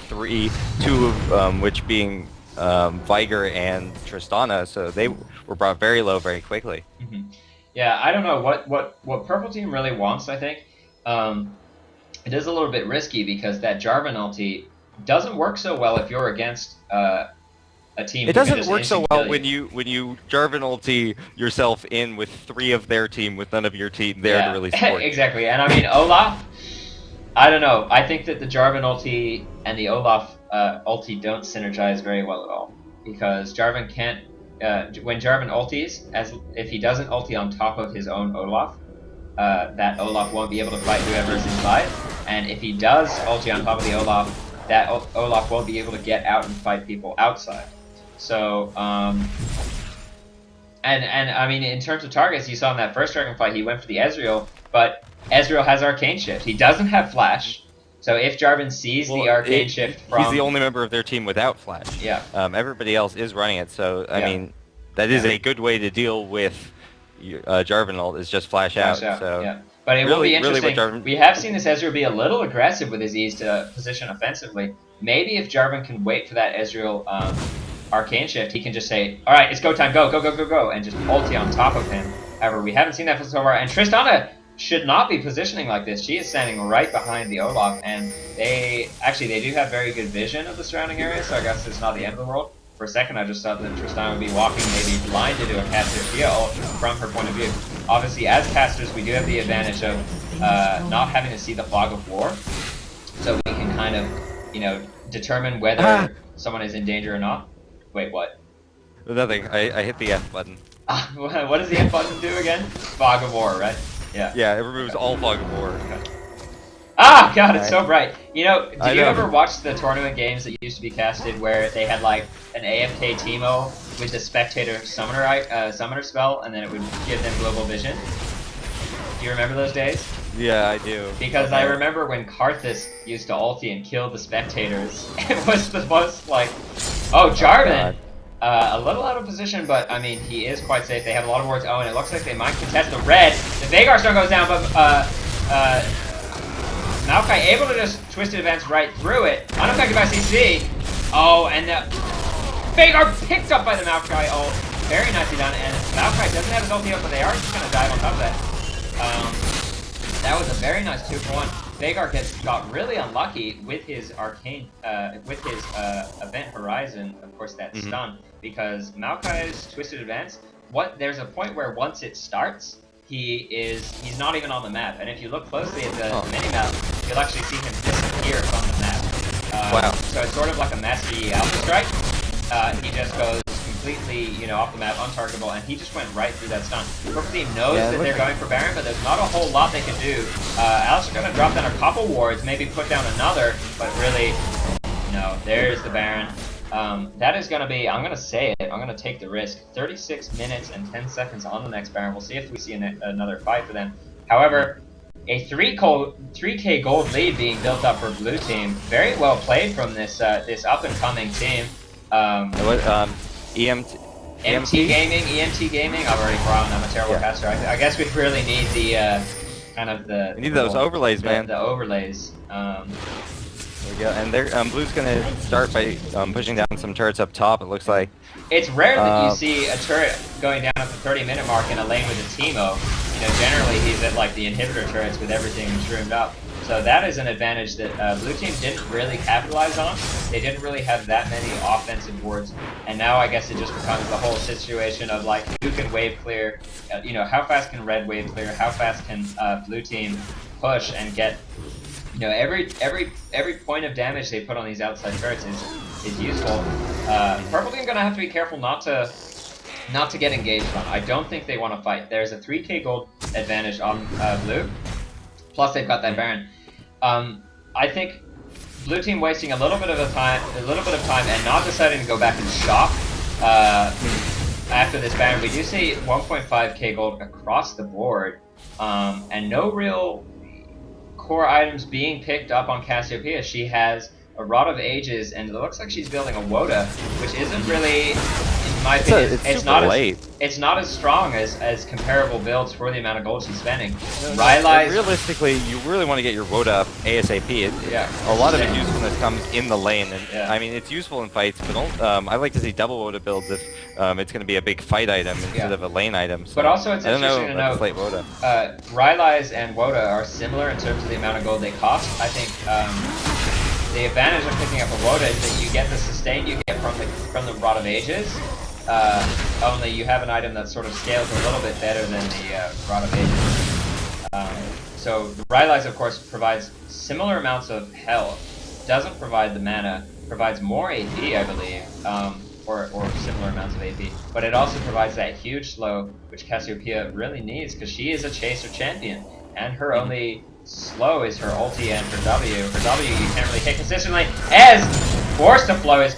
two of which being Viger and Tristana, so they were brought very low very quickly. Yeah, I don't know what Purple Team really wants. I think it is a little bit risky because that Jarvan ulti doesn't work so well if you're against a team. It doesn't work so well when you Jarvan ulti yourself in with 3 of their team with none of your team there to really support. Exactly, and I mean Olaf. I don't know. I think that the Jarvan ulti and the Olaf ulti don't synergize very well at all because Jarvan can't. When Jarvan ultis, as if he doesn't ulti on top of his own Olaf, that Olaf won't be able to fight whoever is inside. And if he does ulti on top of the Olaf, that Olaf won't be able to get out and fight people outside. So, and I mean, in terms of targets, you saw in that first Dragon fight, he went for the Ezreal, but Ezreal has Arcane Shift. He doesn't have Flash. So if Jarvan sees the Arcane Shift from... He's the only member of their team without Flash. Yeah. Everybody else is running it, so, I mean, that is a good way to deal with Jarvan ult, is just Flash out. So. Yeah. But it will be interesting. We have seen this Ezreal be a little aggressive with his E's to position offensively. Maybe if Jarvan can wait for that Ezreal Arcane Shift, he can just say, alright, it's go time, go, go, go, go, go, and just ulti on top of him. However, we haven't seen that for so far, and Tristana should not be positioning like this. She is standing right behind the Olaf, and they do have very good vision of the surrounding area, so I guess it's not the end of the world. For a second, I just thought that Tristana would be walking maybe blind into a caster ult from her point of view. Obviously, as casters, we do have the advantage of not having to see the fog of war, so we can kind of, determine whether someone is in danger or not. Wait, what? Nothing. I hit the F button. What does the F button do again? Fog of war, right? Yeah. Yeah, it removes all fog of war. Okay. Ah, God, it's so bright. Did you ever watch the tournament games that used to be casted where they had like an AFK Teemo with the spectator summoner spell, and then it would give them global vision? Do you remember those days? Yeah, I do. Because I remember when Karthus used to ulti and kill the spectators, it was the most like, Jarvan! A little out of position, but I mean, he is quite safe. They have a lot of wards. Oh, and it looks like they might contest the red. The Veigar stone goes down, but Maokai able to just twisted advance right through it. Unaffected by CC. Oh, and the Veigar picked up by the Maokai ult. Very nicely done, and Maokai doesn't have his ulti up, but they are just going to dive on top of that. That was a very nice 2-for-1. Veigar got really unlucky with his arcane, with his event horizon, of course, that stun, because Maokai's twisted advance. There's a point where once it starts, he's not even on the map, and if you look closely at the mini-map, you'll actually see him disappear from the map. Wow. So it's sort of like a Master Yi Alpha Strike. He just goes completely, off the map, untargetable, and he just went right through that stun. Purple Team knows that they're going for Baron, but there's not a whole lot they can do. Alex is going to drop down a couple wards, maybe put down another, but really, no, there's the Baron. That is going to be, I'm going to say it, I'm going to take the risk. 36 minutes and 10 seconds on the next Baron. We'll see if we see another fight for them. However, a 3K gold lead being built up for Blue Team. Very well played from this this up-and-coming team. MT Gaming. I've already forgotten. I'm a terrible caster. I guess we really need the we need those overlays, man. The overlays. There we go. And Blue's gonna start by pushing down some turrets up top. It looks like. It's rare that you see a turret going down at the 30-minute mark in a lane with a Teemo. Generally he's at like the inhibitor turrets with everything shroomed up. So that is an advantage that Blue Team didn't really capitalize on. They didn't really have that many offensive wards, and now I guess it just becomes the whole situation of like who can wave clear. How fast can Red wave clear? How fast can Blue Team push and get? Every point of damage they put on these outside turrets is useful. Purple Team gonna have to be careful not to get engaged on. I don't think they want to fight. There's a 3K gold advantage on Blue. Plus they've got that Baron. I think blue team wasting a little bit of time, and not deciding to go back and shop after this ban. We do see 1.5k gold across the board, and no real core items being picked up on Cassiopeia. She has a Rod of Ages, and it looks like she's building a Woda, which isn't really, in my opinion, it's not as strong as comparable builds for the amount of gold she's spending. Realistically, you really want to get your Woda up ASAP. A lot of its usefulness comes in the lane, and I mean, it's useful in fights, but I like to see double Woda builds if it's going to be a big fight item instead of a lane item. So but also, it's interesting to note, Rylai's and Woda are similar in terms of the amount of gold they cost. I think the advantage of picking up a Woda is that you get the sustain you get from the Rod of Ages. Only you have an item that sort of scales a little bit better than the Rod of Ages. So the Rylai's, of course, provides similar amounts of health, doesn't provide the mana, provides more AP, I believe, or similar amounts of AP, but it also provides that huge slow, which Cassiopeia really needs, because she is a chaser champion, and her only slow is her ulti and her W. Her W you can't really hit consistently, as Force to Blow is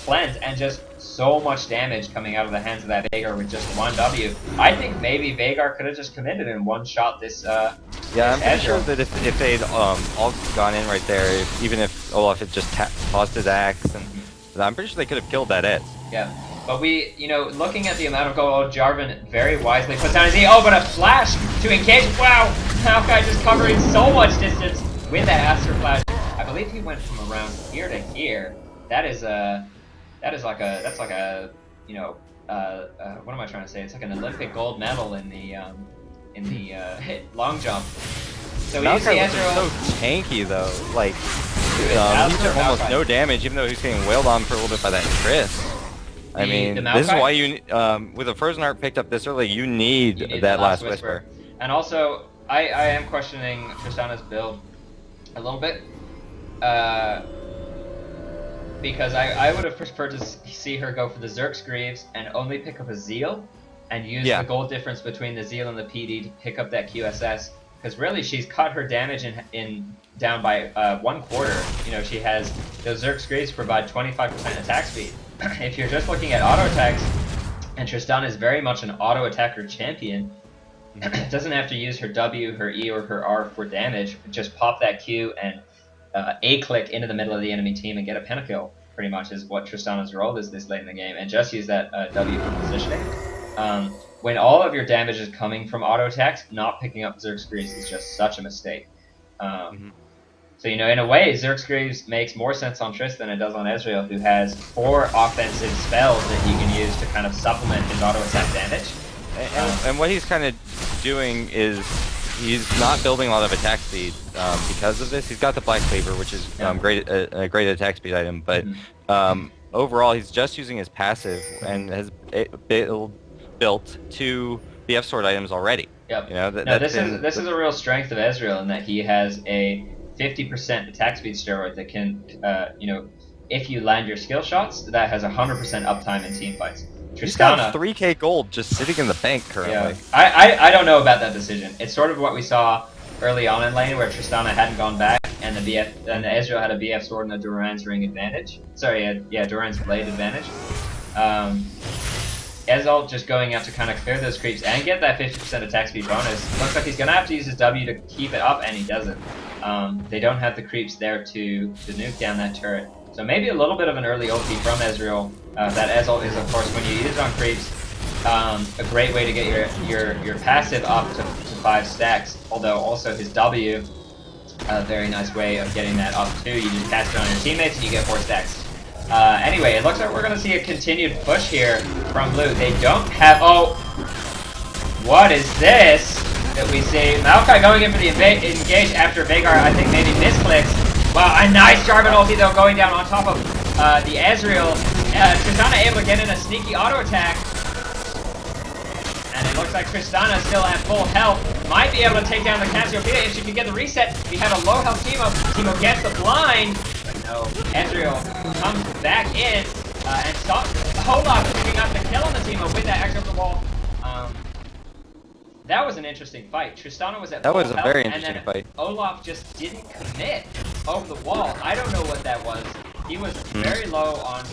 cleanse, and just so much damage coming out of the hands of that Veigar with just one W. I think maybe Veigar could have just committed and one-shot this, I'm pretty sure that if they'd all gone in right there, even if Olaf had just tossed his axe, and I'm pretty sure they could have killed that Ez. Yeah. But looking at the amount of gold, Jarvan very wisely puts down his E. Oh, but a flash to engage. Wow! Maokai just covering so much distance with that Aster Flash. I believe he went from around here to here. That's like a what am I trying to say? It's like an Olympic gold medal in the long jump. So we see Ezreal so tanky though. Like he took almost no damage, even though he's getting wailed on for a little bit by that Triss. I mean, this is why you, with a Frozen Heart picked up this early, you need that last whisper. And also, I am questioning Tristana's build a little bit, because I would have preferred to see her go for the Zerx Greaves and only pick up a Zeal, and use the gold difference between the Zeal and the PD to pick up that QSS, because really she's cut her damage down by 1/4. She has those Zerx Greaves provide 25% attack speed. If you're just looking at auto attacks, and Tristana is very much an auto attacker champion, doesn't have to use her W, her E, or her R for damage. Just pop that Q and A-click into the middle of the enemy team and get a pentakill, pretty much is what Tristana's role is this late in the game, and just use that W for positioning. When all of your damage is coming from auto attacks, not picking up Zerx Greaves is just such a mistake. So, in a way, Zerx Greaves makes more sense on Triss than it does on Ezreal, who has 4 offensive spells that he can use to kind of supplement his auto attack damage. And what he's kind of doing is he's not building a lot of attack speed because of this. He's got the Black Cleaver, which is a great attack speed item, but overall he's just using his passive and has built 2 BF sword items already. Yep. This is a real strength of Ezreal in that he has a 50% attack speed steroid that can, if you land your skill shots, that has 100% uptime in team fights. He's got 3k gold just sitting in the bank currently. Yeah. I don't know about that decision. It's sort of what we saw early on in lane, where Tristana hadn't gone back, and the Ezreal had a BF sword and a Duran's ring advantage. Sorry, Duran's blade advantage. Ezreal just going out to kind of clear those creeps and get that 50% attack speed bonus. Looks like he's gonna have to use his W to keep it up, and he doesn't. They don't have the creeps there to nuke down that turret. So maybe a little bit of an early ulti from Ezreal. That Ezreal is, of course, when you use it on creeps, a great way to get your passive up to 5 stacks. Although also his W, a very nice way of getting that up too. You just cast it on your teammates and you get 4 stacks. Anyway, it looks like we're going to see a continued push here from Blue. They don't have... Oh! What is this that we see? Maokai going in for the engage after Veigar, I think, maybe misclicks. Wow, a nice Jarvan ulti, though, going down on top of the Ezreal. Tristana able to get in a sneaky auto attack. And it looks like Tristana still at full health. Might be able to take down the Cassiopeia if she can get the reset. We have a low health Teemo. Teemo gets the blind. But no, Ezreal comes back in and stops Olaf picking up the kill on the Teemo with that extra the wall. that was an interesting fight. Tristana was at That full was a health, very and interesting then fight. Olaf just didn't commit over the wall. I don't know what that was. He was very low on.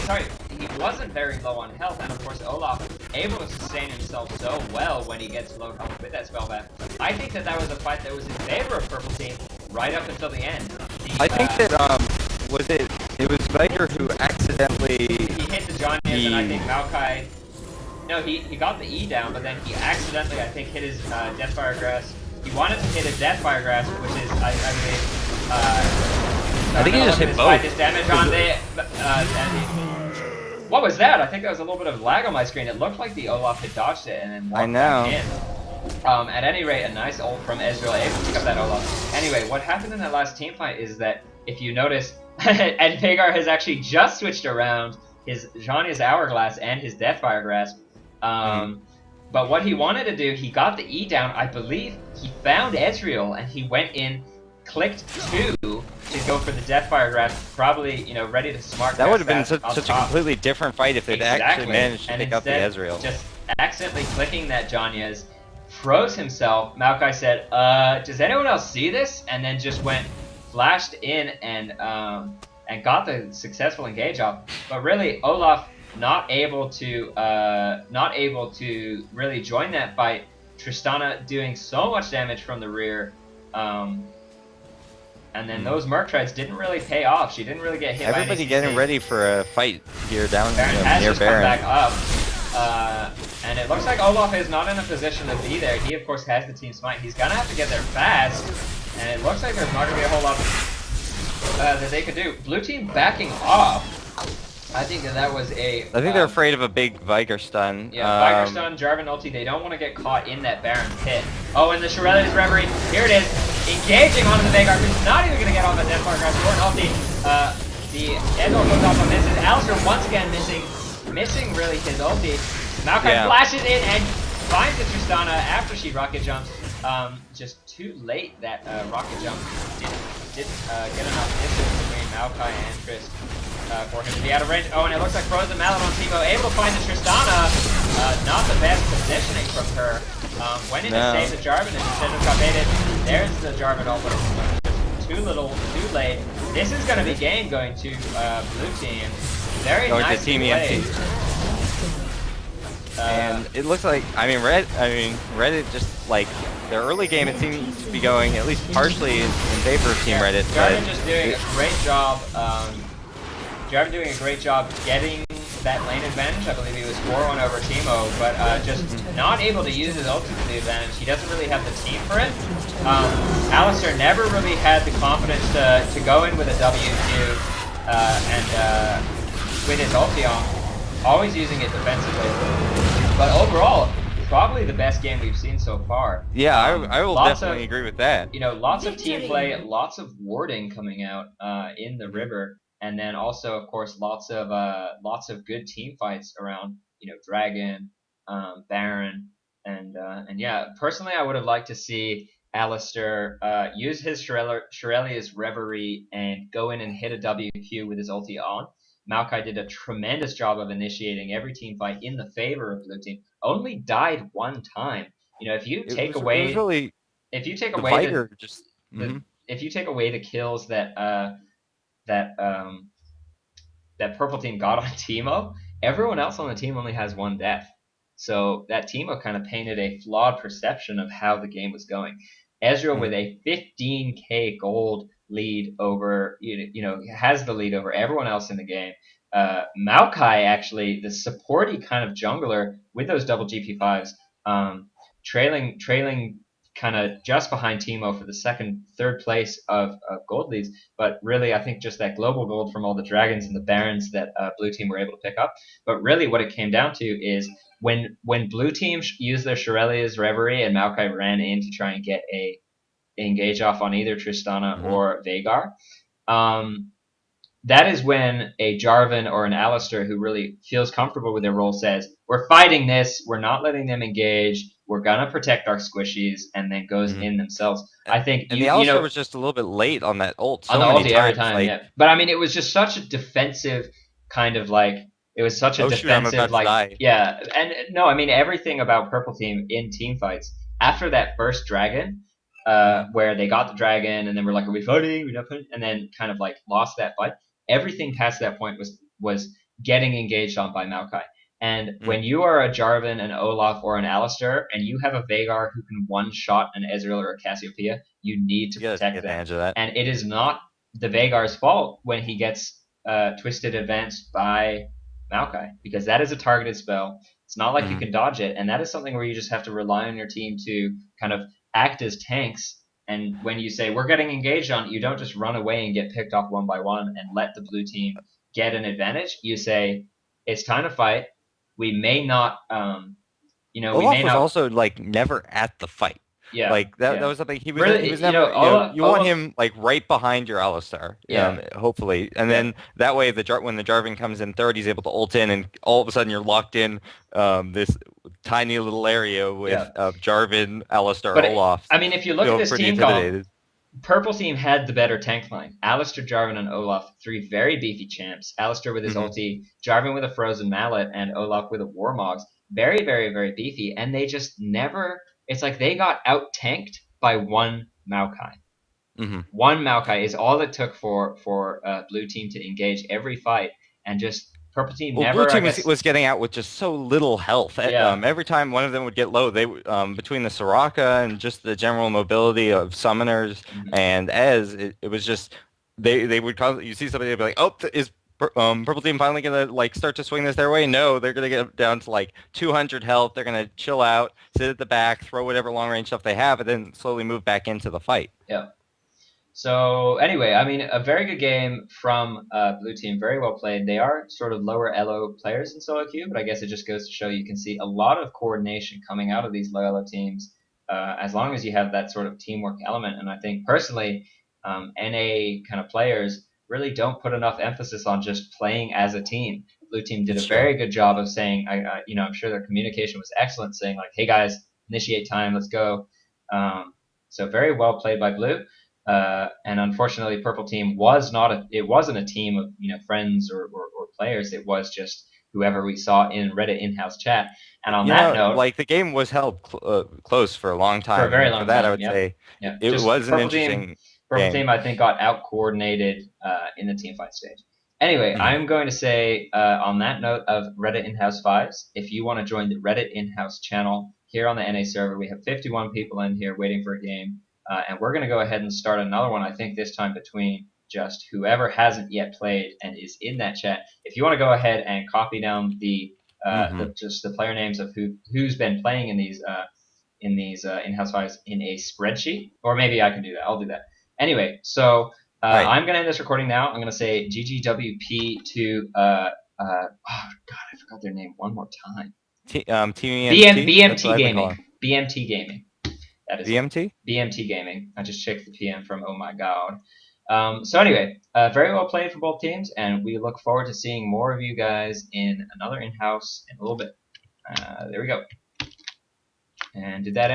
Sorry, he wasn't very low on health, and of course Olaf able to sustain himself so well when he gets low health with that spell back. I think that that was a fight that was in favor of Purple Team right up until the end. I think that was it. It was Viger who accidentally he hit the Johnny's, and I think Maokai. No, he got the E down, but then he accidentally, I think, hit his Deathfire Grass. He wanted to hit his Deathfire Grass, which is, I believe, I think he just hit both. His damage on the, what was that? I think that was a little bit of lag on my screen. It looked like the Olaf had dodged it and then walked back in. At any rate, a nice ult from Ezreal, able to pick up that Olaf. Anyway, what happened in that last team fight is that, if you notice, and Vhagar has actually just switched around his Zhonya's Hourglass and his Deathfire Grasp. But what he wanted to do, he got the E down. I believe he found Ezreal and he went in, clicked 2 to go for the Deathfire Grasp, probably, you know, ready to smart. That would have been such a completely different fight if they'd actually managed to pick up the Ezreal. Just accidentally clicking that Janya's, froze himself. Maokai said, does anyone else see this? And then just went, flashed in and got the successful engage off. But really, Olaf not able to really join that fight. Tristana doing so much damage from the rear. And then those Merc Treads didn't really pay off. She didn't really get hit. Everybody getting ready for a fight here down Baron near Baron. Back up. And it looks like Olaf is not in a position to be there. He, of course, has the team smite. He's going to have to get there fast. And it looks like there's not going to be a whole lot that they could do. Blue team backing off. I think that was a... I think they're afraid of a big Viger stun. Yeah, Viger stun, Jarvan ulti. They don't want to get caught in that Baron pit. Oh, and the Shurelya's Reverie. Here it is. Engaging onto the Vhagar, who's not even going to get on the Deathfire Grasp or an ulti. The Edward goes off on misses. Alistar once again missing really his ulti. Maokai flashes in and finds the Tristana after she rocket jumps. Just too late that rocket jump didn't get enough distance between Maokai and Trist for him to be out of range. Oh, and it looks like Frozen Mallet on Teemo able to find the Tristana. Not the best positioning from her. Went in to save the Jarvan and instead of got baited. There's the Jarvan ult, but it's too little, too late. This is going to be game going to blue team. Very nice play. And it looks like, Reddit just, like, their early game, it seems to be going at least partially in favor of Team Reddit. Jarvan just doing a great job. Jarvan doing a great job getting that lane advantage. I believe he was 4-1 over Teemo, but just not able to use his ulti to the advantage. He doesn't really have the team for it. Alistar never really had the confidence to go in with a WQ and with his ulti on, always using it defensively. But overall, probably the best game we've seen so far. Yeah, I will definitely agree with that. You know, lots of team play, lots of warding coming out in the river, and then also, of course, lots of good team fights around. You know, Dragon, Baron, and yeah. Personally, I would have liked to see Alistar use his Shurelya's Reverie and go in and hit a WQ with his ulti on. Maokai did a tremendous job of initiating every team fight in the favor of blue team. Only died one time. You know, if you take away the kills that that purple team got on Teemo, everyone else on the team only has one death. So that Teemo kind of painted a flawed perception of how the game was going. Ezreal with a 15k gold lead over, has the lead over everyone else in the game. Maokai, actually, the supporty kind of jungler with those double GP5s, trailing kind of just behind Teemo for the third place of gold leads. But really, I think just that global gold from all the dragons and the barons that blue team were able to pick up. But really, what it came down to is when blue team used their Shurelya's Reverie and Maokai ran in to try and get a engage off on either Tristana or Vhagar, that is when a Jarvan or an Alistar who really feels comfortable with their role says, we're fighting this, we're not letting them engage, we're gonna protect our squishies, and then goes in themselves. I think the Alistar was just a little bit late on that ult. On the ulti every time, yeah. But I mean, it was just such a defensive kind of like It was such a Oh shoot, I'm defensive, about to like, die. yeah. And no, I mean everything about Purple Team in team fights after that first dragon, Hmm. where they got the dragon and then we're like, are we fighting? We're not fighting, and then kind of like lost that fight. Everything past that point was getting engaged on by Maokai. And when Hmm. you are a Jarvan, an Olaf, or an Alistair, and you have a Veigar who can one shot an Ezreal or a Cassiopeia, you need to You gotta take protect them. advantage of that. And it is not the Veigar's fault when he gets twisted advanced by Maokai, because that is a targeted spell. It's not like you Hmm. can dodge it, and that is something where you just have to rely on your team to kind of act as tanks. And when you say we're getting engaged on it, you don't just run away and get picked off one by one and let the blue team get an advantage. You say it's time to fight. We may not, we Olaf may was not. also like never at the fight. Yeah, Like that yeah. was something he Really, was never, you know, you want Olaf. him like right behind your Alistar, Yeah, hopefully, and yeah. then that way when the Jarvan comes in third, he's able to ult in, and all of a sudden you're locked in this tiny little area with Yeah. Jarvan, Alistar, But Olaf. I mean, if you look at Feel this pretty team comp, intimidated. Purple team had the better tank line. Alistair, Jarvan, and Olaf, three very beefy champs. Alistair with his Hmm. ulti, Jarvan with a frozen mallet, and Olaf with a warmogs. Very, very, very beefy. And they just never. It's like they got out tanked by one Maokai. Hmm. One Maokai is all it took for blue team to engage every fight, and just purple team Well, blue never, I team guess. was getting out with just so little health. Yeah. Every time one of them would get low, between the Soraka and just the general mobility of summoners Mhm. and Ez, it was just they would you see somebody they'd be like, oh, is purple team finally gonna like start to swing this their way? No, they're gonna get down to like 200 health. They're gonna chill out, sit at the back, throw whatever long range stuff they have, and then slowly move back into the fight. Yeah. So anyway, I mean, a very good game from Blue Team, very well played. They are sort of lower elo players in solo queue, but I guess it just goes to show you can see a lot of coordination coming out of these low elo teams, as long as you have that sort of teamwork element. And I think personally, NA kind of players really don't put enough emphasis on just playing as a team. Blue Team did a It's true. very good job of saying, I'm sure their communication was excellent, saying like, "Hey guys, initiate time, let's go." So very well played by Blue. And unfortunately, Purple Team was not it wasn't a team of friends or players. It was just whoever we saw in Reddit in-house chat. And on You that know, note, like the game was held close for a long for a time, very and for long that, I time, would yep, say yeah, it just was an interesting Purple game. Team, I think got out coordinated in the team fight stage. Anyway, Hmm. I'm going to say on that note of Reddit in-house fives, if you want to join the Reddit in-house channel here on the NA server, we have 51 people in here waiting for a game. And we're going to go ahead and start another one, I think this time between just whoever hasn't yet played and is in that chat. If you want to go ahead and copy down Hmm. just the player names of who's been playing in these in-house files in a spreadsheet, or maybe I can do that. I'll do that. Anyway, so All right. I'm going to end this recording now. I'm going to say GGWP to oh god, I forgot their name one more time. TMT. That's what I've been calling. BMT Gaming. That is it. BMT. BMT Gaming. I just checked the PM from Oh My God. So anyway, very well played for both teams, and we look forward to seeing more of you guys in another in-house in a little bit. There we go. And did that